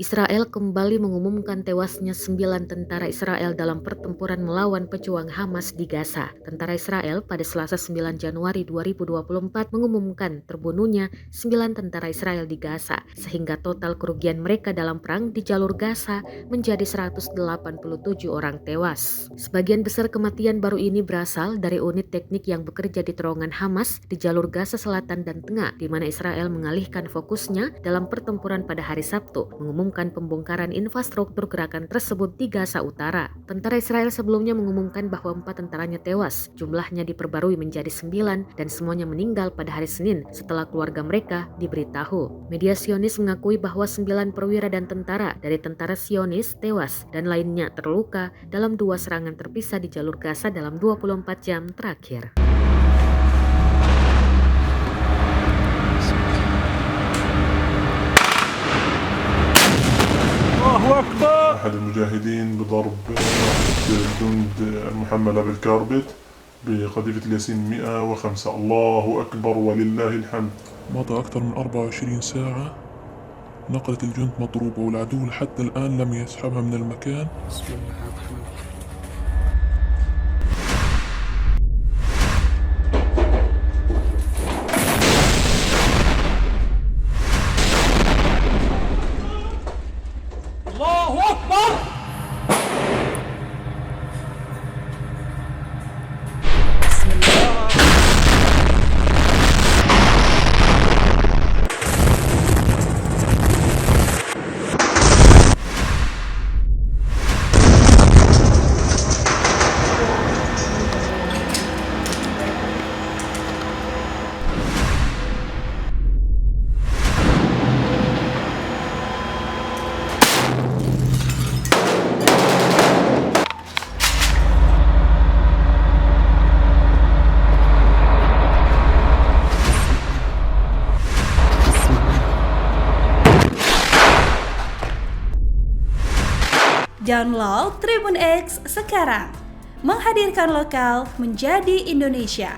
Israel kembali mengumumkan tewasnya 9 tentara Israel dalam pertempuran melawan pejuang Hamas di Gaza. Tentara Israel pada Selasa 9 Januari 2024 mengumumkan terbunuhnya 9 tentara Israel di Gaza, sehingga total kerugian mereka dalam perang di jalur Gaza menjadi 187 orang tewas. Sebagian besar kematian baru ini berasal dari unit teknik yang bekerja di terowongan Hamas di jalur Gaza Selatan dan Tengah, di mana Israel mengalihkan fokusnya dalam pertempuran pada hari Sabtu, mengumumkan pembongkaran infrastruktur gerakan tersebut di Gaza Utara. Tentara Israel sebelumnya mengumumkan bahwa 4 tentaranya tewas, jumlahnya diperbarui menjadi 9 dan semuanya meninggal pada hari Senin setelah keluarga mereka diberitahu. Media Zionis mengakui bahwa 9 perwira dan tentara dari tentara Zionis tewas dan lainnya terluka dalam 2 serangan terpisah di jalur Gaza dalam 24 jam terakhir. أحد المجاهدين بضرب جند المحملة بالكاربت بقذيفة الياسين 105. الله أكبر ولله الحمد. مضى أكثر من 24 ساعة، نقلت الجند مضروبة والعدو حتى الآن لم يسحبها من المكان. بسم الله الرحمن الرحيم. الله أكبر. بسم الله. Download Tribun X sekarang, menghadirkan lokal menjadi Indonesia.